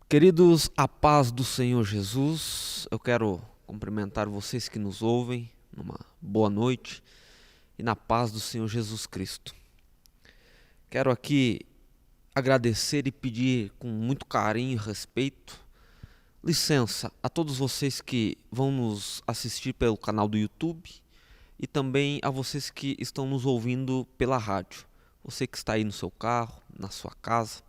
Queridos, a paz do Senhor Jesus, eu quero cumprimentar vocês que nos ouvem numa boa noite e na paz do Senhor Jesus Cristo. Quero aqui agradecer e pedir com muito carinho e respeito licença a todos vocês que vão nos assistir pelo canal do YouTube e também a vocês que estão nos ouvindo pela rádio. Você que está aí no seu carro, na sua casa,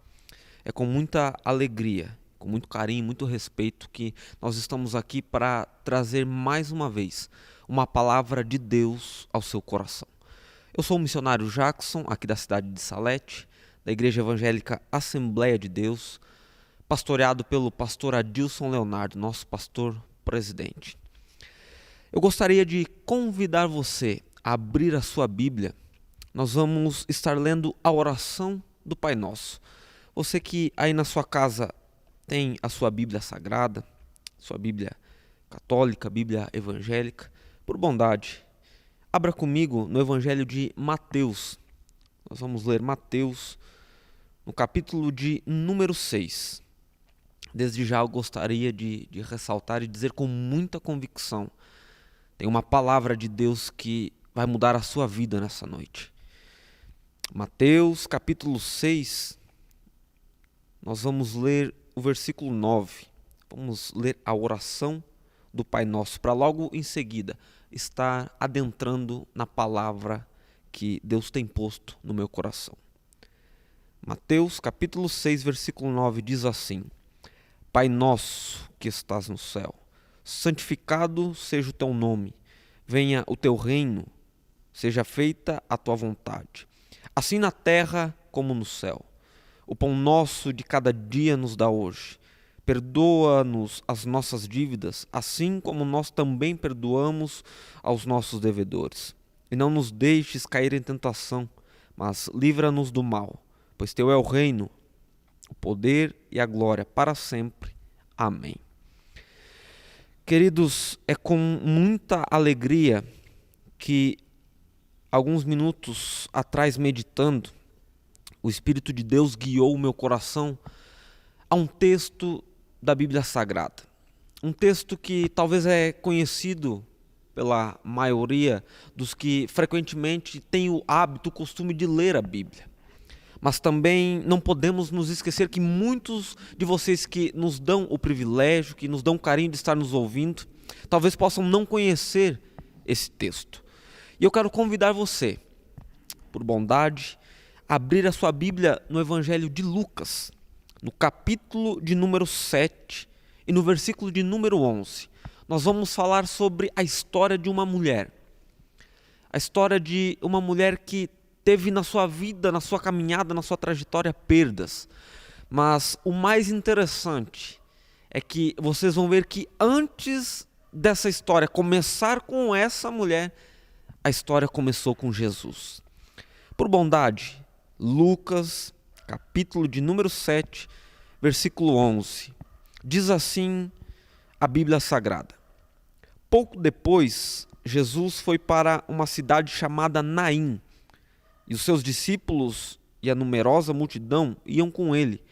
é com muita alegria, com muito carinho, muito respeito que nós estamos aqui para trazer mais uma vez uma palavra de Deus ao seu coração. Eu sou o missionário Jackson, aqui da cidade de Salete, da Igreja Evangélica Assembleia de Deus, pastoreado pelo pastor Adilson Leonardo, nosso pastor presidente. Eu gostaria de convidar você a abrir a sua Bíblia. Nós vamos estar lendo a oração do Pai Nosso. Você que aí na sua casa tem a sua Bíblia Sagrada, sua Bíblia Católica, Bíblia Evangélica, por bondade, abra comigo no Evangelho de Mateus. Nós vamos ler Mateus no capítulo de número 6. Desde já eu gostaria de ressaltar e dizer com muita convicção, tem uma palavra de Deus que vai mudar a sua vida nessa noite. Mateus capítulo 6, nós vamos ler o versículo 9. Vamos ler a oração do Pai Nosso, para logo em seguida estar adentrando na palavra que Deus tem posto no meu coração. Mateus capítulo 6, versículo 9 diz assim: Pai nosso que estás no céu, santificado seja o teu nome, venha o teu reino, seja feita a tua vontade, assim na terra como no céu. O pão nosso de cada dia nos dá hoje. Perdoa-nos as nossas dívidas, assim como nós também perdoamos aos nossos devedores. E não nos deixes cair em tentação, mas livra-nos do mal, pois teu é o reino, o poder e a glória para sempre. Amém. Queridos, é com muita alegria que alguns minutos atrás, meditando, o Espírito de Deus guiou o meu coração a um texto da Bíblia Sagrada. Um texto que talvez é conhecido pela maioria dos que frequentemente têm o hábito, o costume de ler a Bíblia. Mas também não podemos nos esquecer que muitos de vocês que nos dão o privilégio, que nos dão o carinho de estar nos ouvindo, talvez possam não conhecer esse texto. E eu quero convidar você, por bondade, abrir a sua Bíblia no Evangelho de Lucas, no capítulo de número 7 e no versículo de número 11. Nós vamos falar sobre a história de uma mulher. A história de uma mulher que teve na sua vida, na sua caminhada, na sua trajetória, perdas. Mas o mais interessante é que vocês vão ver que antes dessa história começar com essa mulher, a história começou com Jesus. Por bondade, Lucas, capítulo de número 7, versículo 11. Diz assim a Bíblia Sagrada: Pouco depois, Jesus foi para uma cidade chamada Naim, e os seus discípulos e a numerosa multidão iam com ele.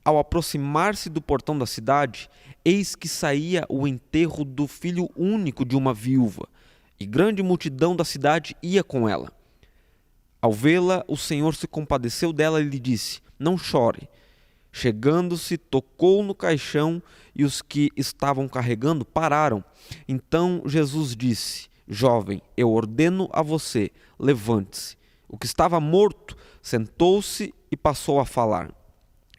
Ao aproximar-se do portão da cidade, eis que saía o enterro do filho único de uma viúva, e grande multidão da cidade ia com ela. Ao vê-la, o Senhor se compadeceu dela e lhe disse: Não chore. Chegando-se, tocou no caixão e os que estavam carregando pararam. Então Jesus disse: Jovem, eu ordeno a você, levante-se. O que estava morto sentou-se e passou a falar.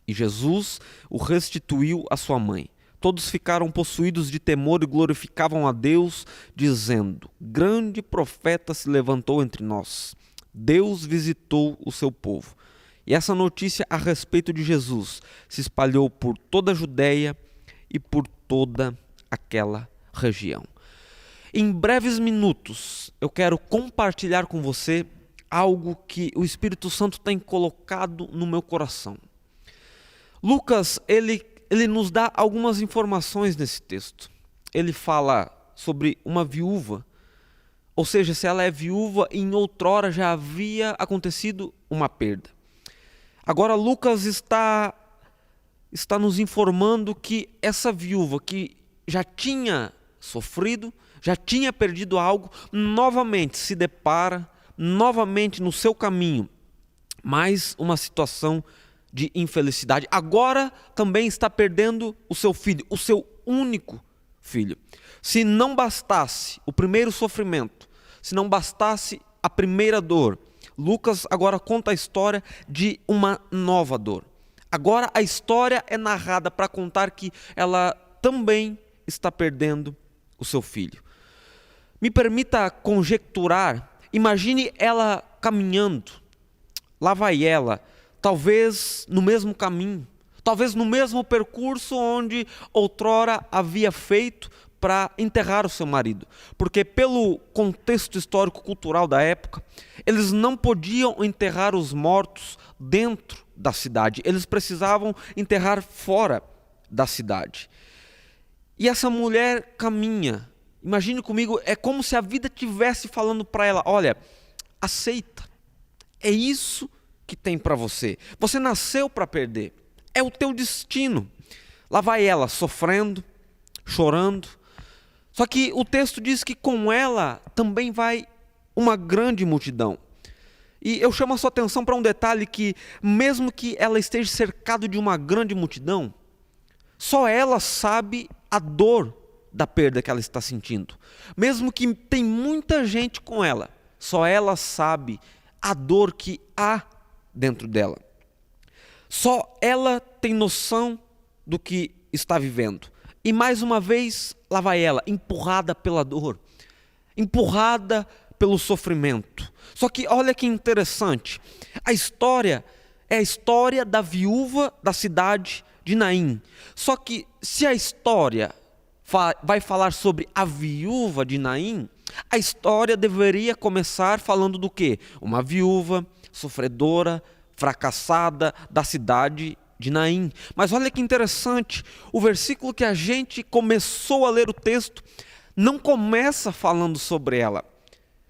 E Jesus o restituiu à sua mãe. Todos ficaram possuídos de temor e glorificavam a Deus, dizendo: Grande profeta se levantou entre nós. Deus visitou o seu povo. E essa notícia a respeito de Jesus se espalhou por toda a Judéia e por toda aquela região. Em breves minutos, eu quero compartilhar com você algo que o Espírito Santo tem colocado no meu coração. Lucas, ele nos dá algumas informações nesse texto. Ele fala sobre uma viúva. Ou seja, se ela é viúva, em outrora já havia acontecido uma perda. Agora Lucas está está nos informando que essa viúva que já tinha sofrido, já tinha perdido algo, novamente se depara, novamente no seu caminho, mais uma situação de infelicidade. Agora também está perdendo o seu filho, o seu único filho. Se não bastasse o primeiro sofrimento, se não bastasse a primeira dor, Lucas agora conta a história de uma nova dor. Agora a história é narrada para contar que ela também está perdendo o seu filho. Me permita conjecturar, imagine ela caminhando, lá vai ela, talvez no mesmo caminho, talvez no mesmo percurso onde outrora havia feito para enterrar o seu marido, porque pelo contexto histórico-cultural da época, eles não podiam enterrar os mortos dentro da cidade, eles precisavam enterrar fora da cidade. E essa mulher caminha, imagine comigo, é como se a vida estivesse falando para ela, olha, aceita, é isso que tem para você, você nasceu para perder, é o teu destino. Lá vai ela sofrendo, chorando, só que o texto diz que com ela também vai uma grande multidão. E eu chamo a sua atenção para um detalhe que, mesmo que ela esteja cercada de uma grande multidão, só ela sabe a dor da perda que ela está sentindo. Mesmo que tem muita gente com ela, só ela sabe a dor que há dentro dela. Só ela tem noção do que está vivendo. E mais uma vez, lá vai ela, empurrada pela dor, empurrada pelo sofrimento. Só que olha que interessante, a história é a história da viúva da cidade de Naim. Só que se a história vai falar sobre a viúva de Naim, a história deveria começar falando do quê? Uma viúva sofredora, fracassada da cidade de Naim. Mas olha que interessante, o versículo que a gente começou a ler o texto não começa falando sobre ela.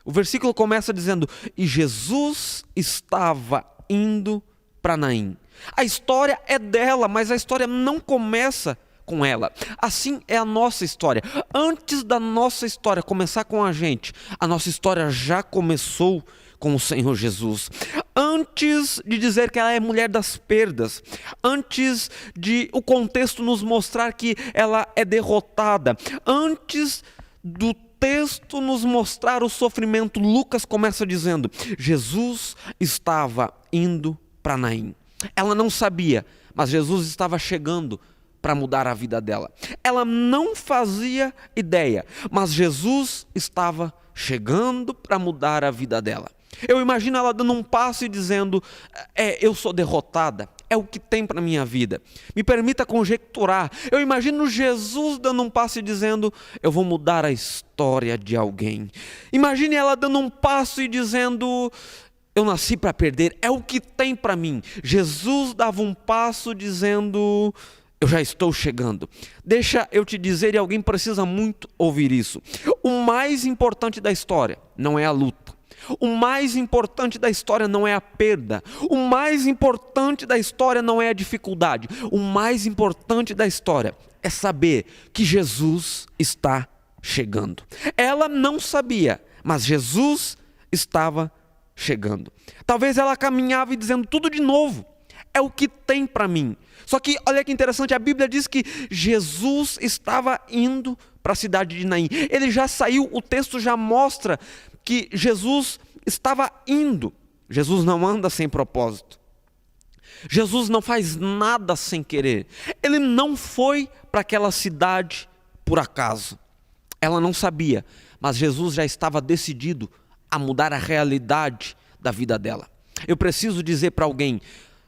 O versículo começa dizendo, e Jesus estava indo para Naim. A história é dela, mas a história não começa com ela. Assim é a nossa história. Antes da nossa história começar com a nossa história já começou com o Senhor Jesus. Antes de dizer que ela é mulher das perdas, antes de o contexto nos mostrar que ela é derrotada, antes do texto nos mostrar o sofrimento, Lucas começa dizendo, Jesus estava indo para Naim. Ela não sabia, mas Jesus estava chegando para mudar a vida dela. Ela não fazia ideia, mas Jesus estava chegando para mudar a vida dela. Eu imagino ela dando um passo e dizendo, eu sou derrotada, é o que tem para a minha vida. Me permita conjecturar, eu imagino Jesus dando um passo e dizendo, eu vou mudar a história de alguém. Imagine ela dando um passo e dizendo, eu nasci para perder, é o que tem para mim. Jesus dava um passo dizendo, eu já estou chegando. Deixa eu te dizer, e alguém precisa muito ouvir isso. O mais importante da história não é a luta. O mais importante da história não é a perda. O mais importante da história não é a dificuldade. O mais importante da história é saber que Jesus está chegando. Ela não sabia, mas Jesus estava chegando. Talvez ela caminhava e dizendo tudo de novo. É o que tem para mim. Só que olha que interessante, a Bíblia diz que Jesus estava indo para a cidade de Naim. Ele já saiu, o texto já mostra que Jesus estava indo. Jesus não anda sem propósito. Jesus não faz nada sem querer. Ele não foi para aquela cidade por acaso. Ela não sabia, mas Jesus já estava decidido a mudar a realidade da vida dela. Eu preciso dizer para alguém,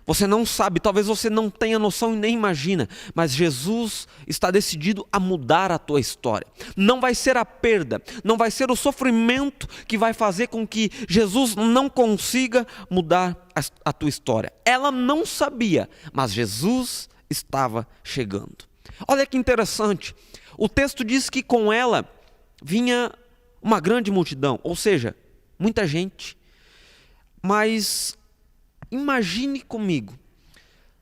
você não sabe, talvez você não tenha noção e nem imagina, mas Jesus está decidido a mudar a tua história. Não vai ser a perda, não vai ser o sofrimento que vai fazer com que Jesus não consiga mudar a tua história. Ela não sabia, mas Jesus estava chegando. Olha que interessante, o texto diz que com ela vinha uma grande multidão, ou seja, muita gente, mas imagine comigo,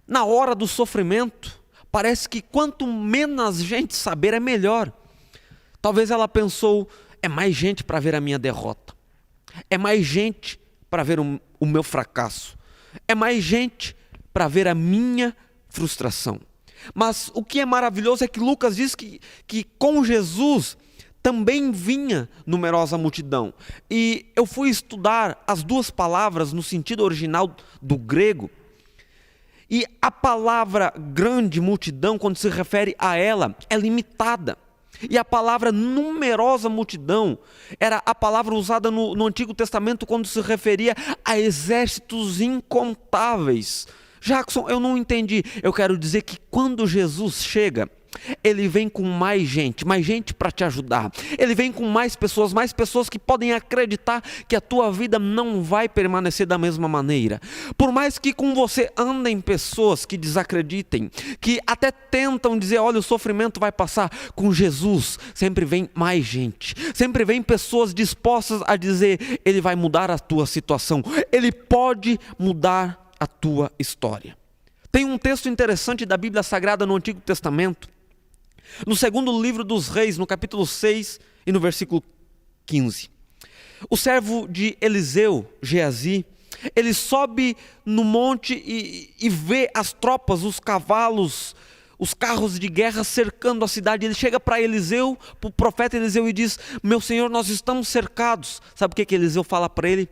na hora do sofrimento, parece que quanto menos gente saber é melhor. Talvez ela pensou, é mais gente para ver a minha derrota, é mais gente para ver o meu fracasso, é mais gente para ver a minha frustração. Mas o que é maravilhoso é que Lucas diz que com Jesus também vinha numerosa multidão. E eu fui estudar as duas palavras no sentido original do grego. E a palavra grande multidão, quando se refere a ela, é limitada. E a palavra numerosa multidão era a palavra usada no Antigo Testamento quando se referia a exércitos incontáveis. Jackson, eu não entendi. Eu quero dizer que quando Jesus chega, ele vem com mais gente para te ajudar. Ele vem com mais pessoas que podem acreditar que a tua vida não vai permanecer da mesma maneira. Por mais que com você andem pessoas que desacreditem, que até tentam dizer, olha, o sofrimento vai passar, com Jesus sempre vem mais gente. Sempre vem pessoas dispostas a dizer, ele vai mudar a tua situação. Ele pode mudar a tua história. Tem um texto interessante da Bíblia Sagrada no Antigo Testamento, no segundo livro dos Reis, no capítulo 6 e no versículo 15. O servo de Eliseu, Geazi, ele sobe no monte e vê as tropas, os cavalos, os carros de guerra cercando a cidade. Ele chega para Eliseu, para o profeta Eliseu, e diz, meu senhor, nós estamos cercados. Sabe o que Eliseu fala para ele?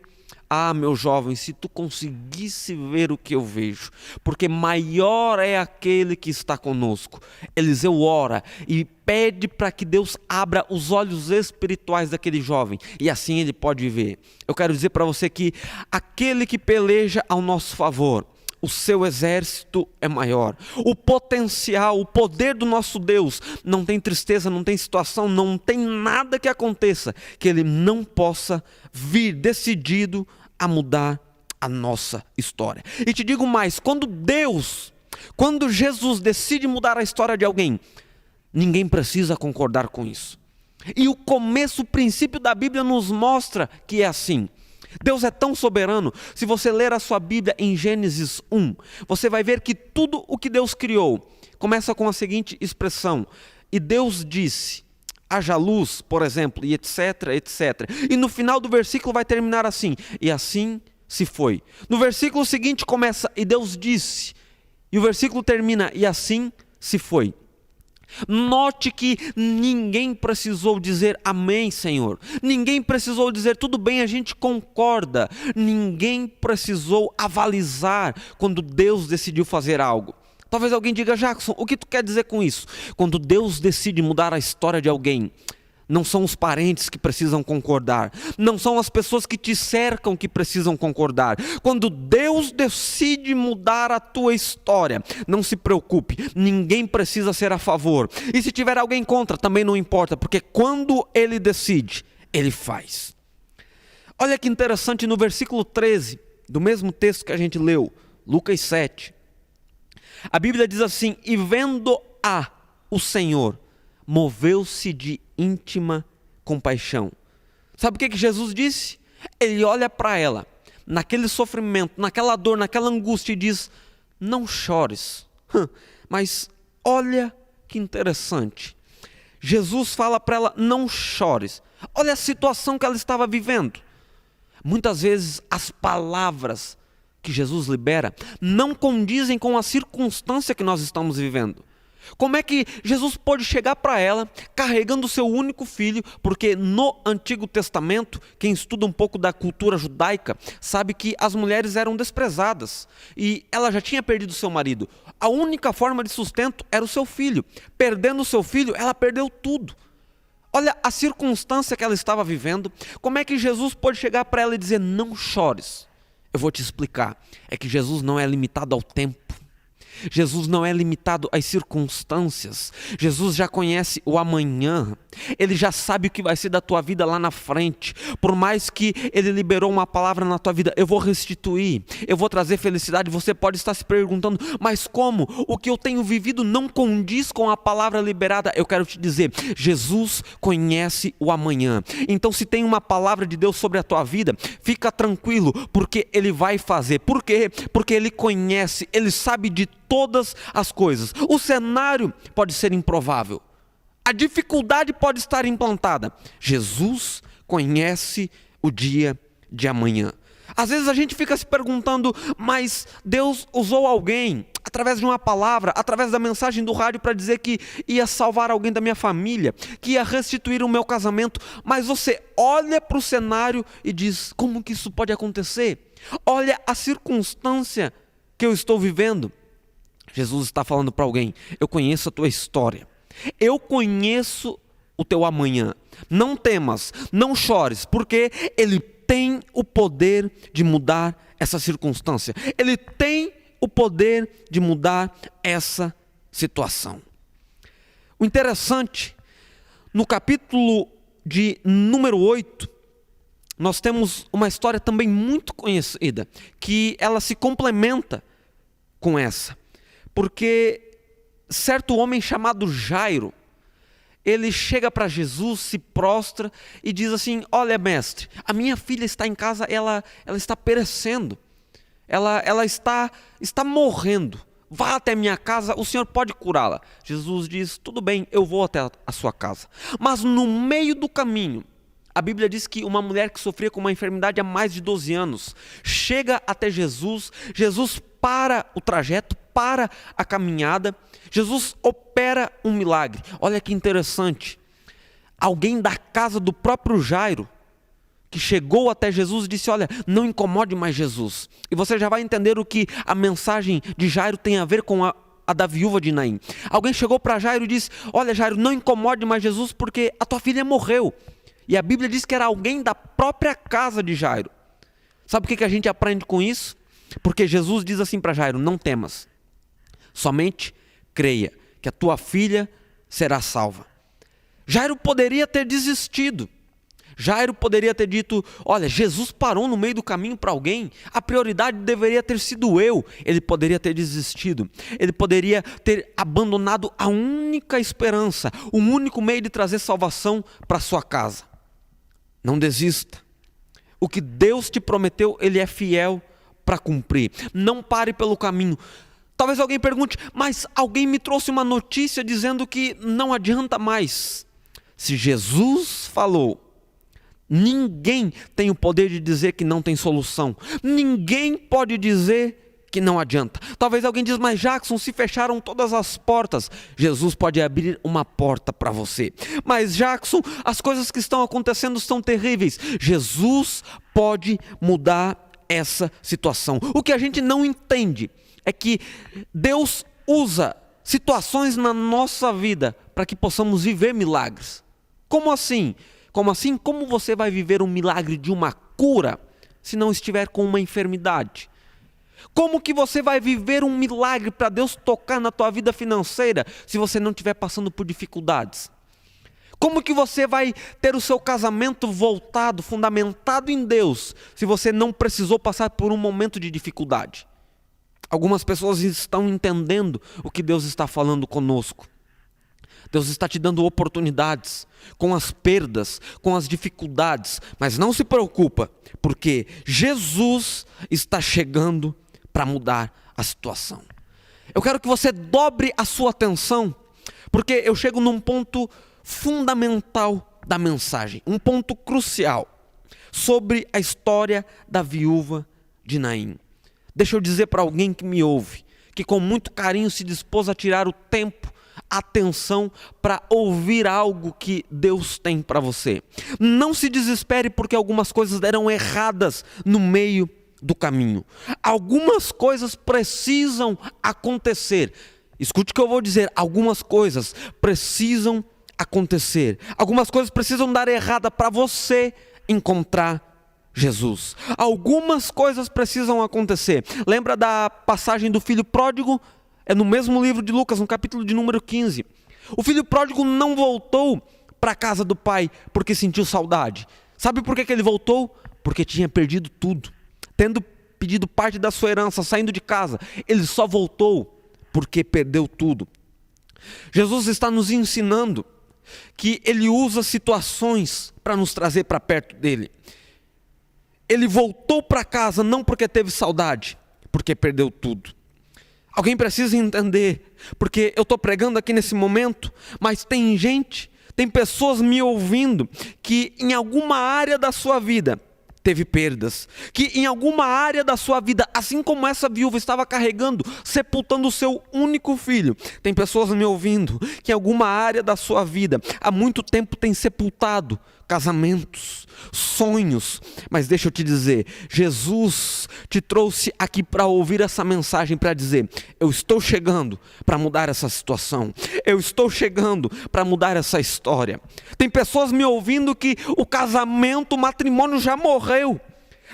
Ah, meu jovem, se tu conseguisse ver o que eu vejo, porque maior é aquele que está conosco. Eliseu ora e pede para que Deus abra os olhos espirituais daquele jovem, e assim ele pode ver. Eu quero dizer para você que aquele que peleja ao nosso favor, o seu exército é maior. O potencial, o poder do nosso Deus, não tem tristeza, não tem situação, não tem nada que aconteça que ele não possa vir decidido a mudar a nossa história. E te digo mais, quando Jesus decide mudar a história de alguém, ninguém precisa concordar com isso. E o começo, o princípio da Bíblia nos mostra que é assim. Deus é tão soberano. Se você ler a sua Bíblia em Gênesis 1, você vai ver que tudo o que Deus criou começa com a seguinte expressão: e Deus disse, haja luz, por exemplo, e etc, etc. E no final do versículo vai terminar assim, e assim se foi. No versículo seguinte começa, e Deus disse, e o versículo termina, e assim se foi. Note que ninguém precisou dizer amém, Senhor. Ninguém precisou dizer tudo bem, a gente concorda. Ninguém precisou avalizar quando Deus decidiu fazer algo. Talvez alguém diga, Jackson, o que tu quer dizer com isso? Quando Deus decide mudar a história de alguém, não são os parentes que precisam concordar, não são as pessoas que te cercam que precisam concordar. Quando Deus decide mudar a tua história, não se preocupe, ninguém precisa ser a favor. E se tiver alguém contra, também não importa, porque quando Ele decide, Ele faz. Olha que interessante, no versículo 13, do mesmo texto que a gente leu, Lucas 7, a Bíblia diz assim, e vendo o Senhor, moveu-se de íntima compaixão. Sabe o que Jesus disse? Ele olha para ela, naquele sofrimento, naquela dor, naquela angústia e diz, não chores. Mas olha que interessante. Jesus fala para ela, não chores. Olha a situação que ela estava vivendo. Muitas vezes as palavras que Jesus libera não condizem com a circunstância que nós estamos vivendo. Como é que Jesus pôde chegar para ela carregando o seu único filho? Porque no Antigo Testamento, quem estuda um pouco da cultura judaica, sabe que as mulheres eram desprezadas e ela já tinha perdido seu marido. A única forma de sustento era o seu filho. Perdendo o seu filho, ela perdeu tudo. Olha a circunstância que ela estava vivendo. Como é que Jesus pôde chegar para ela e dizer, não chores? Eu vou te explicar. É que Jesus não é limitado ao tempo. Jesus não é limitado às circunstâncias. Jesus já conhece o amanhã. Ele já sabe o que vai ser da tua vida lá na frente. Por mais que Ele liberou uma palavra na tua vida, eu vou restituir, eu vou trazer felicidade. Você pode estar se perguntando, mas como? O que eu tenho vivido não condiz com a palavra liberada. Eu quero te dizer, Jesus conhece o amanhã. Então se tem uma palavra de Deus sobre a tua vida, fica tranquilo, porque Ele vai fazer. Por quê? Porque Ele conhece, Ele sabe de todas as coisas. O cenário pode ser improvável. A dificuldade pode estar implantada. Jesus conhece o dia de amanhã. Às vezes a gente fica se perguntando, mas Deus usou alguém, através de uma palavra, através da mensagem do rádio, para dizer que ia salvar alguém da minha família, que ia restituir o meu casamento. Mas você olha para o cenário e diz, como que isso pode acontecer? Olha a circunstância que eu estou vivendo. Jesus está falando para alguém, eu conheço a tua história, eu conheço o teu amanhã. Não temas, não chores, porque Ele tem o poder de mudar essa circunstância. Ele tem o poder de mudar essa situação. O interessante, no capítulo de número 8, nós temos uma história também muito conhecida, que ela se complementa com essa. Porque certo homem chamado Jairo, ele chega para Jesus, se prostra e diz assim, olha mestre, a minha filha está em casa, ela está perecendo, ela está morrendo, vá até minha casa, o Senhor pode curá-la. Jesus diz, tudo bem, eu vou até a sua casa. Mas no meio do caminho, a Bíblia diz que uma mulher que sofria com uma enfermidade há mais de 12 anos, chega até Jesus, Jesus para o trajeto, para a caminhada, Jesus opera um milagre. Olha que interessante, alguém da casa do próprio Jairo, que chegou até Jesus e disse, olha, não incomode mais Jesus. E você já vai entender o que a mensagem de Jairo tem a ver com a da viúva de Naim. Alguém chegou para Jairo e disse, olha Jairo, não incomode mais Jesus porque a tua filha morreu. E a Bíblia diz que era alguém da própria casa de Jairo. Sabe o que a gente aprende com isso? Porque Jesus diz assim para Jairo, não temas, somente creia que a tua filha será salva. Jairo poderia ter desistido. Jairo poderia ter dito, olha, Jesus parou no meio do caminho para alguém, a prioridade deveria ter sido eu. Ele poderia ter desistido, ele poderia ter abandonado a única esperança, o único meio de trazer salvação para sua casa. Não desista, o que Deus te prometeu, Ele é fiel para cumprir. Não pare pelo caminho. Talvez alguém pergunte, mas alguém me trouxe uma notícia dizendo que não adianta mais. Se Jesus falou, ninguém tem o poder de dizer que não tem solução. Ninguém pode dizer que não adianta. Talvez alguém diz, mas Jackson, se fecharam todas as portas, Jesus pode abrir uma porta para você. Mas Jackson, as coisas que estão acontecendo são terríveis. Jesus pode mudar essa situação. O que a gente não entende é que Deus usa situações na nossa vida para que possamos viver milagres. Como assim? Como assim? Como você vai viver um milagre de uma cura se não estiver com uma enfermidade? Como que você vai viver um milagre para Deus tocar na tua vida financeira se você não estiver passando por dificuldades? Como que você vai ter o seu casamento voltado, fundamentado em Deus, se você não precisou passar por um momento de dificuldade? Algumas pessoas estão entendendo o que Deus está falando conosco. Deus está te dando oportunidades, com as perdas, com as dificuldades, mas não se preocupa, porque Jesus está chegando para mudar a situação. Eu quero que você dobre a sua atenção, porque eu chego num ponto fundamental da mensagem, um ponto crucial, sobre a história da viúva de Naim. Deixa eu dizer para alguém que me ouve, que com muito carinho se dispôs a tirar o tempo, atenção para ouvir algo que Deus tem para você. Não se desespere porque algumas coisas deram erradas no meio do caminho. Algumas coisas precisam acontecer. Escute o que eu vou dizer, algumas coisas precisam acontecer. Algumas coisas precisam dar errada para você encontrar Jesus. Algumas coisas precisam acontecer. Lembra da passagem do filho pródigo? É no mesmo livro de Lucas, no capítulo de número 15. O filho pródigo não voltou para a casa do pai porque sentiu saudade. Sabe por que ele voltou? Porque tinha perdido tudo. Tendo pedido parte da sua herança, saindo de casa, ele só voltou porque perdeu tudo. Jesus está nos ensinando que Ele usa situações para nos trazer para perto dEle. Ele voltou para casa não porque teve saudade, porque perdeu tudo. Alguém precisa entender, porque eu estou pregando aqui nesse momento, mas tem gente, tem pessoas me ouvindo que em alguma área da sua vida teve perdas, que em alguma área da sua vida, assim como essa viúva estava carregando, sepultando o seu único filho, tem pessoas me ouvindo que em alguma área da sua vida, há muito tempo tem sepultado casamentos, sonhos, mas deixa eu te dizer, Jesus te trouxe aqui para ouvir essa mensagem, para dizer, eu estou chegando para mudar essa situação, eu estou chegando para mudar essa história. Tem pessoas me ouvindo que o casamento, o matrimônio já morreu.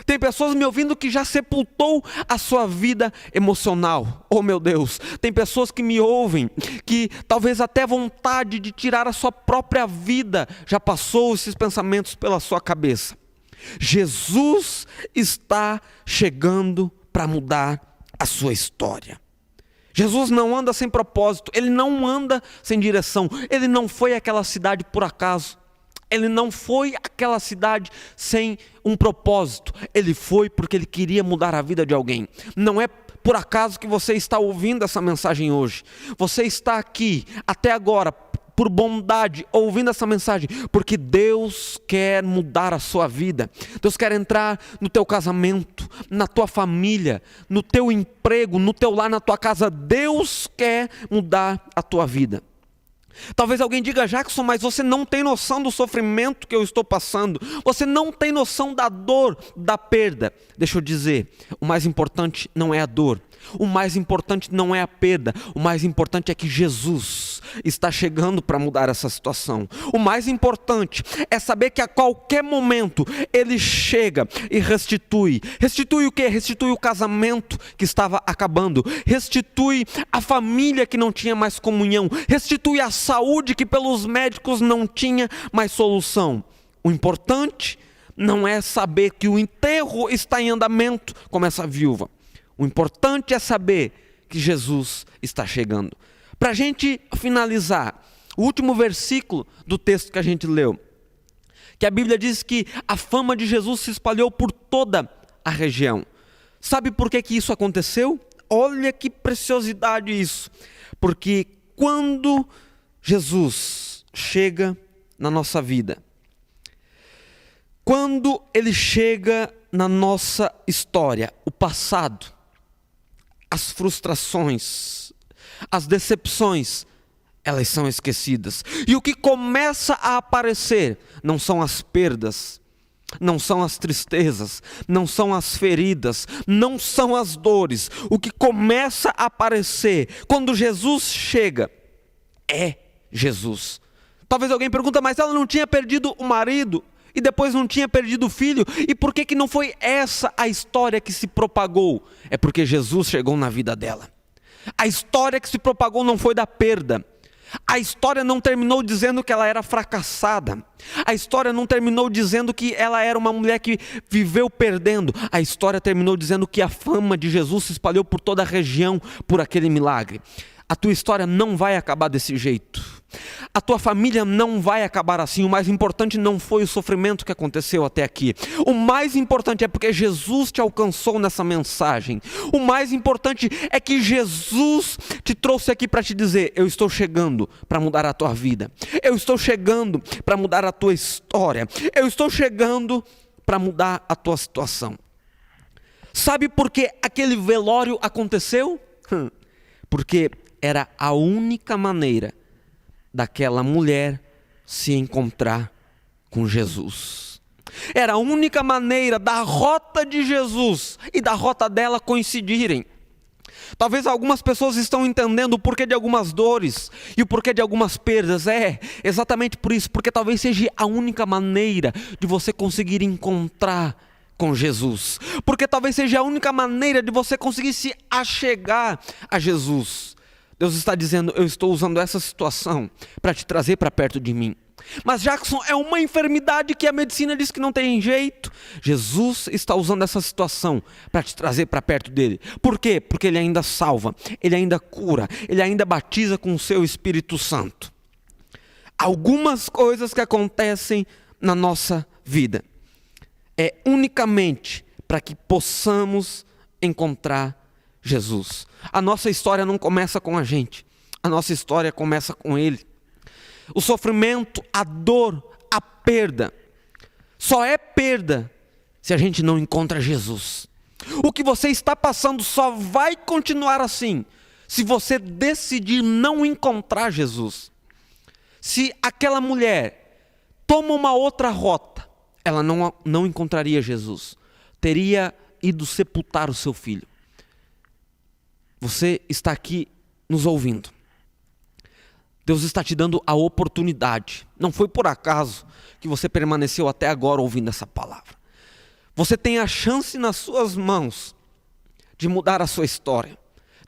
Tem pessoas me ouvindo que já sepultou a sua vida emocional. Oh meu Deus, tem pessoas que me ouvem que talvez até vontade de tirar a sua própria vida já passou esses pensamentos pela sua cabeça. Jesus está chegando para mudar a sua história. Jesus não anda sem propósito, ele não anda sem direção, ele não foi àquela cidade por acaso. Ele não foi àquela cidade sem um propósito. Ele foi porque ele queria mudar a vida de alguém. Não é por acaso que você está ouvindo essa mensagem hoje. Você está aqui até agora por bondade ouvindo essa mensagem, porque Deus quer mudar a sua vida. Deus quer entrar no teu casamento, na tua família, no teu emprego, no teu lar, na tua casa. Deus quer mudar a tua vida. Talvez alguém diga, Jackson, mas você não tem noção do sofrimento que eu estou passando, você não tem noção da dor, da perda. Deixa eu dizer, o mais importante não é a dor, o mais importante não é a perda, o mais importante é que Jesus está chegando para mudar essa situação. O mais importante é saber que a qualquer momento Ele chega e restitui. Restitui o quê? Restitui o casamento que estava acabando, restitui a família que não tinha mais comunhão, restitui a saúde que pelos médicos não tinha mais solução. O importante não é saber que o enterro está em andamento como essa viúva. O importante é saber que Jesus está chegando. Para a gente finalizar, o último versículo do texto que a gente leu, que a Bíblia diz que a fama de Jesus se espalhou por toda a região. Sabe por que isso aconteceu? Olha que preciosidade isso. Porque quando Jesus chega na nossa vida, quando Ele chega na nossa história, o passado, as frustrações, as decepções, elas são esquecidas. E o que começa a aparecer não são as perdas, não são as tristezas, não são as feridas, não são as dores. O que começa a aparecer quando Jesus chega é Jesus. Talvez alguém pergunte, mas ela não tinha perdido o marido e depois não tinha perdido o filho, e por que não foi essa a história que se propagou? É porque Jesus chegou na vida dela. A história que se propagou não foi da perda. A história não terminou dizendo que ela era fracassada. A história não terminou dizendo que ela era uma mulher que viveu perdendo. A história terminou dizendo que a fama de Jesus se espalhou por toda a região por aquele milagre. A tua história não vai acabar desse jeito. A tua família não vai acabar assim. O mais importante não foi o sofrimento que aconteceu até aqui. O mais importante é porque Jesus te alcançou nessa mensagem. O mais importante é que Jesus te trouxe aqui para te dizer, eu estou chegando para mudar a tua vida. Eu estou chegando para mudar a tua história. Eu estou chegando para mudar a tua situação. Sabe por que aquele velório aconteceu? Porque era a única maneira daquela mulher se encontrar com Jesus. Era a única maneira da rota de Jesus e da rota dela coincidirem. Talvez algumas pessoas estão entendendo o porquê de algumas dores e o porquê de algumas perdas. É exatamente por isso, porque talvez seja a única maneira de você conseguir encontrar com Jesus. Porque talvez seja a única maneira de você conseguir se achegar a Jesus. Deus está dizendo, eu estou usando essa situação para te trazer para perto de mim. Mas Jackson, é uma enfermidade que a medicina diz que não tem jeito. Jesus está usando essa situação para te trazer para perto dele. Por quê? Porque ele ainda salva, ele ainda cura, ele ainda batiza com o seu Espírito Santo. Algumas coisas que acontecem na nossa vida é unicamente para que possamos encontrar Jesus. A nossa história não começa com a gente, a nossa história começa com Ele. O sofrimento, a dor, a perda, só é perda se a gente não encontra Jesus. O que você está passando só vai continuar assim se você decidir não encontrar Jesus. Se aquela mulher toma uma outra rota, ela não encontraria Jesus. Teria ido sepultar o seu filho. Você está aqui nos ouvindo. Deus está te dando a oportunidade. Não foi por acaso que você permaneceu até agora ouvindo essa palavra. Você tem a chance nas suas mãos de mudar a sua história,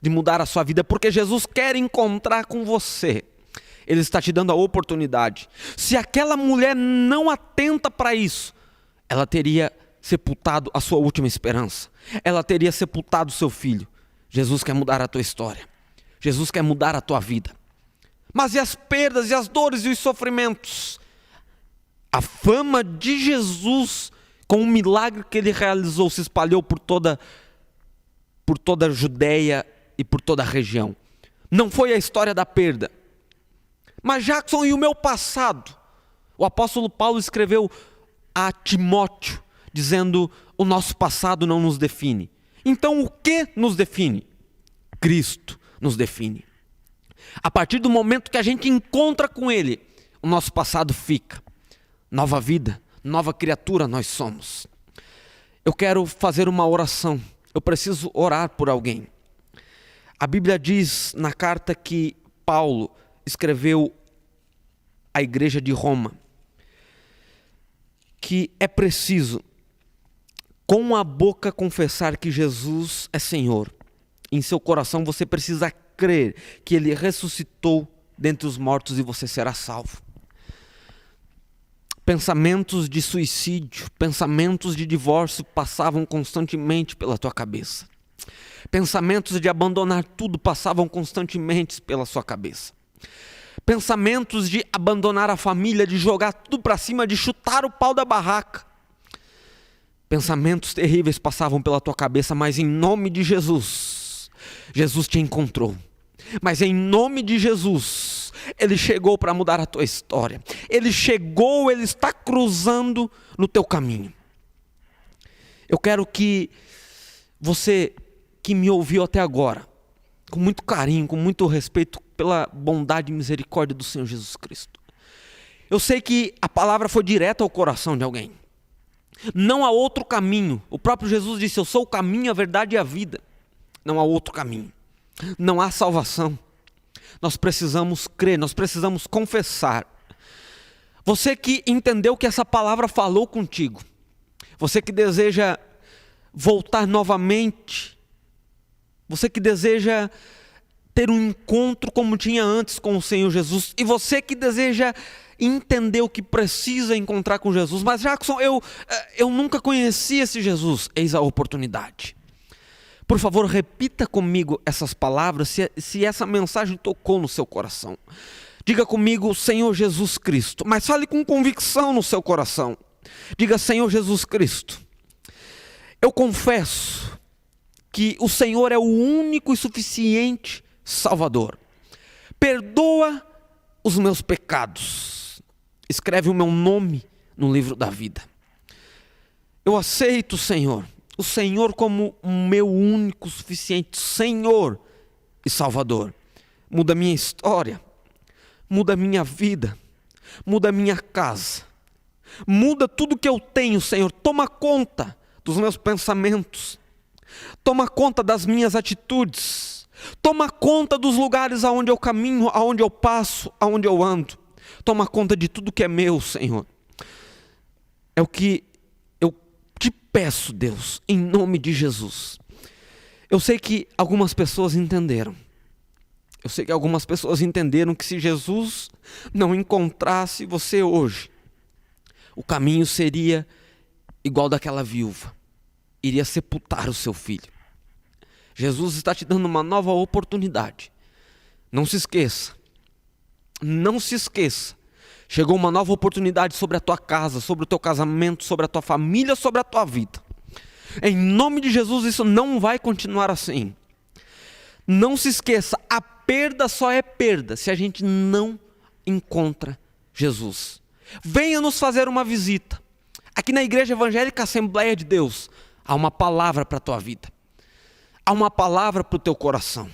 de mudar a sua vida, porque Jesus quer encontrar com você. Ele está te dando a oportunidade. Se aquela mulher não atenta para isso, ela teria sepultado a sua última esperança. Ela teria sepultado o seu filho. Jesus quer mudar a tua história. Jesus quer mudar a tua vida. Mas e as perdas, e as dores, e os sofrimentos? A fama de Jesus, com o milagre que ele realizou, se espalhou por toda a Judeia e por toda a região. Não foi a história da perda. Mas Jackson, e o meu passado? O apóstolo Paulo escreveu a Timóteo, dizendo: o nosso passado não nos define. Então o que nos define? Cristo nos define. A partir do momento que a gente encontra com Ele, o nosso passado fica. Nova vida, nova criatura nós somos. Eu quero fazer uma oração. Eu preciso orar por alguém. A Bíblia diz na carta que Paulo escreveu à igreja de Roma, que é preciso com a boca confessar que Jesus é Senhor. Em seu coração você precisa crer que Ele ressuscitou dentre os mortos e você será salvo. Pensamentos de suicídio, pensamentos de divórcio passavam constantemente pela tua cabeça. Pensamentos de abandonar tudo passavam constantemente pela sua cabeça. Pensamentos de abandonar a família, de jogar tudo para cima, de chutar o pau da barraca. Pensamentos terríveis passavam pela tua cabeça, mas em nome de Jesus, Jesus te encontrou. Mas em nome de Jesus, Ele chegou para mudar a tua história. Ele chegou, Ele está cruzando no teu caminho. Eu quero que você que me ouviu até agora, com muito carinho, com muito respeito pela bondade e misericórdia do Senhor Jesus Cristo. Eu sei que a palavra foi direta ao coração de alguém. Não há outro caminho. O próprio Jesus disse: eu sou o caminho, a verdade e a vida. Não há outro caminho. Não há salvação. Nós precisamos crer, nós precisamos confessar. Você que entendeu que essa palavra falou contigo, você que deseja voltar novamente, você que deseja ter um encontro como tinha antes com o Senhor Jesus, e você que deseja entender o que precisa encontrar com Jesus, mas Jackson, eu nunca conheci esse Jesus. Eis a oportunidade. Por favor, repita comigo essas palavras, se essa mensagem tocou no seu coração. Diga comigo: Senhor Jesus Cristo, mas fale com convicção no seu coração. Diga: Senhor Jesus Cristo, eu confesso que o Senhor é o único e suficiente Salvador. Perdoa os meus pecados. Escreve o meu nome no livro da vida. Eu aceito, Senhor, o Senhor como o meu único, suficiente Senhor e Salvador. Muda a minha história, muda a minha vida, muda a minha casa, muda tudo que eu tenho, Senhor. Toma conta dos meus pensamentos, toma conta das minhas atitudes, toma conta dos lugares aonde eu caminho, aonde eu passo, aonde eu ando. Toma conta de tudo que é meu, Senhor. É o que eu te peço, Deus, em nome de Jesus. Eu sei que algumas pessoas entenderam. Eu sei que algumas pessoas entenderam que se Jesus não encontrasse você hoje, o caminho seria igual daquela viúva. Iria sepultar o seu filho. Jesus está te dando uma nova oportunidade. Não se esqueça. Não se esqueça. Chegou uma nova oportunidade sobre a tua casa, sobre o teu casamento, sobre a tua família, sobre a tua vida. Em nome de Jesus, isso não vai continuar assim. Não se esqueça, a perda só é perda se a gente não encontra Jesus. Venha nos fazer uma visita. Aqui na Igreja Evangélica Assembleia de Deus, há uma palavra para a tua vida. Há uma palavra para o teu coração.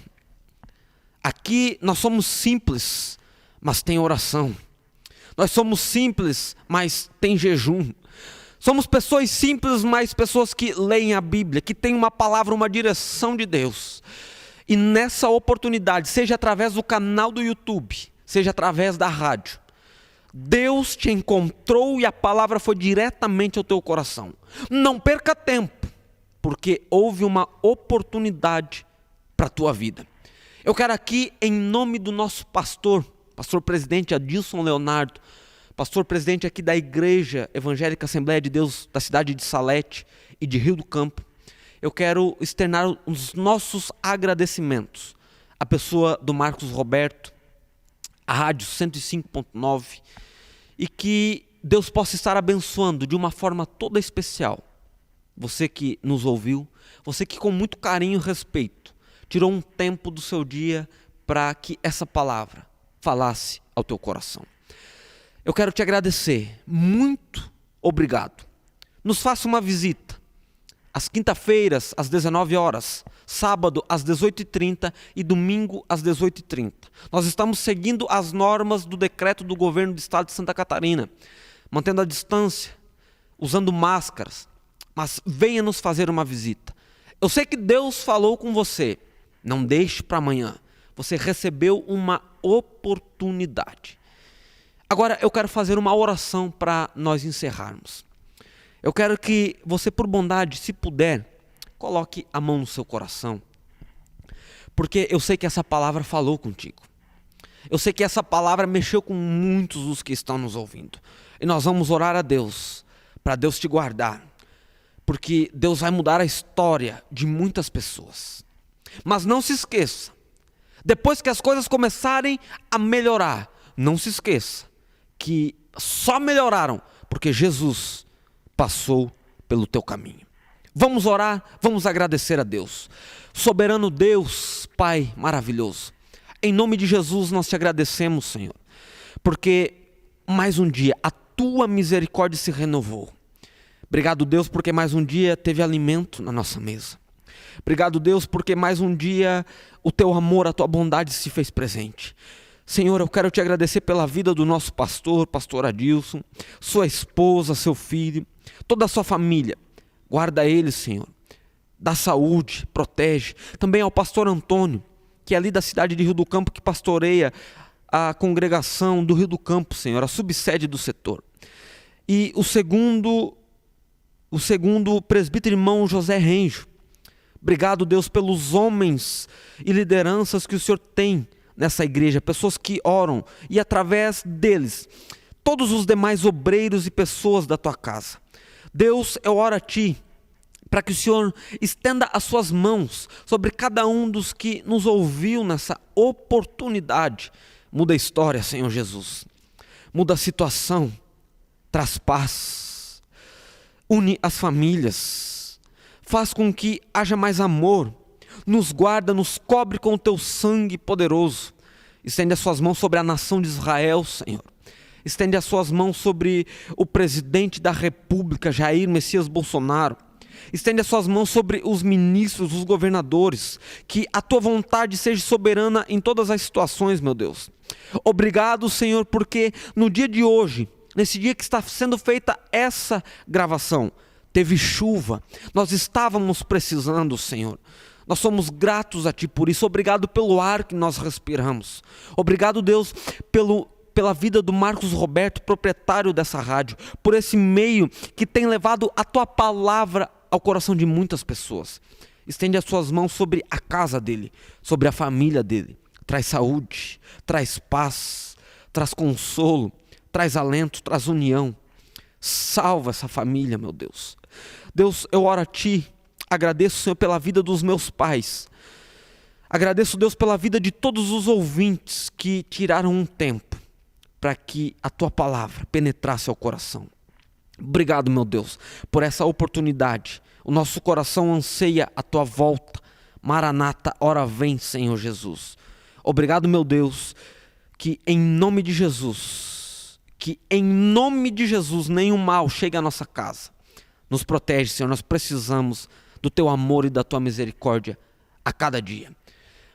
Aqui nós somos simples, mas tem oração. Nós somos simples, mas tem jejum. Somos pessoas simples, mas pessoas que leem a Bíblia, que têm uma palavra, uma direção de Deus. E nessa oportunidade, seja através do canal do YouTube, seja através da rádio, Deus te encontrou e a palavra foi diretamente ao teu coração. Não perca tempo, porque houve uma oportunidade para a tua vida. Eu quero aqui, em nome do nosso pastor presidente Adilson Leonardo, pastor presidente aqui da Igreja Evangélica Assembleia de Deus da cidade de Salete e de Rio do Campo, eu quero externar os nossos agradecimentos à pessoa do Marcos Roberto, a Rádio 105.9, e que Deus possa estar abençoando de uma forma toda especial você que nos ouviu, você que com muito carinho e respeito tirou um tempo do seu dia para que essa palavra falasse ao teu coração. Eu quero te agradecer, muito obrigado. Nos faça uma visita, às quinta-feiras, às 19 horas, sábado, às 18h30 e domingo, às 18h30. Nós estamos seguindo as normas do decreto do governo do estado de Santa Catarina, mantendo a distância, usando máscaras, mas venha nos fazer uma visita. Eu sei que Deus falou com você, não deixe para amanhã. Você recebeu uma oportunidade. Agora eu quero fazer uma oração para nós encerrarmos. Eu quero que você, por bondade, se puder, coloque a mão no seu coração. Porque eu sei que essa palavra falou contigo. Eu sei que essa palavra mexeu com muitos dos que estão nos ouvindo. E nós vamos orar a Deus, para Deus te guardar. Porque Deus vai mudar a história de muitas pessoas. Mas não se esqueça, depois que as coisas começarem a melhorar, não se esqueça que só melhoraram porque Jesus passou pelo teu caminho. Vamos orar, vamos agradecer a Deus. Soberano Deus, Pai maravilhoso, em nome de Jesus nós te agradecemos, Senhor, porque mais um dia a tua misericórdia se renovou. Obrigado, Deus, porque mais um dia teve alimento na nossa mesa. Obrigado, Deus, porque mais um dia o teu amor, a tua bondade se fez presente. Senhor, eu quero te agradecer pela vida do nosso pastor Adilson, sua esposa, seu filho, toda a sua família. Guarda eles, Senhor. Dá saúde, protege. Também ao pastor Antônio, que é ali da cidade de Rio do Campo, que pastoreia a congregação do Rio do Campo, Senhor, a subsede do setor. E o segundo presbítero irmão José Renjo. Obrigado, Deus, pelos homens e lideranças que o Senhor tem nessa igreja, pessoas que oram, e através deles, todos os demais obreiros e pessoas da tua casa. Deus, eu oro a ti, para que o Senhor estenda as suas mãos sobre cada um dos que nos ouviu nessa oportunidade. Muda a história, Senhor Jesus. Muda a situação, traz paz, une as famílias, faz com que haja mais amor, nos guarda, nos cobre com o teu sangue poderoso. Estende as suas mãos sobre a nação de Israel, Senhor. Estende as suas mãos sobre o presidente da República, Jair Messias Bolsonaro. Estende as suas mãos sobre os ministros, os governadores. Que a tua vontade seja soberana em todas as situações, meu Deus. Obrigado, Senhor, porque no dia de hoje, nesse dia que está sendo feita essa gravação, teve chuva, nós estávamos precisando, Senhor. Nós somos gratos a ti por isso. Obrigado pelo ar que nós respiramos. Obrigado, Deus, pela vida do Marcos Roberto, proprietário dessa rádio, por esse meio que tem levado a tua palavra ao coração de muitas pessoas. Estende as suas mãos sobre a casa dele, sobre a família dele. Traz saúde, traz paz, traz consolo, traz alento, traz união. Salva essa família, meu Deus. Deus, eu oro a ti, agradeço, Senhor, pela vida dos meus pais. Agradeço, Deus, pela vida de todos os ouvintes que tiraram um tempo para que a tua palavra penetrasse ao coração. Obrigado, meu Deus, por essa oportunidade. O nosso coração anseia a tua volta Maranata, ora vem, Senhor Jesus. Obrigado, meu Deus, que em nome de Jesus, nenhum mal chegue à nossa casa. Nos protege, Senhor, nós precisamos do teu amor e da tua misericórdia a cada dia.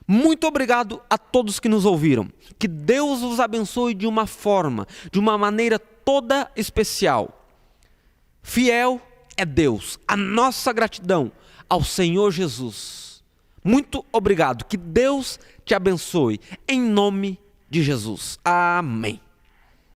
Muito obrigado a todos que nos ouviram. Que Deus os abençoe de uma maneira toda especial. Fiel é Deus, a nossa gratidão ao Senhor Jesus. Muito obrigado, que Deus te abençoe, em nome de Jesus. Amém.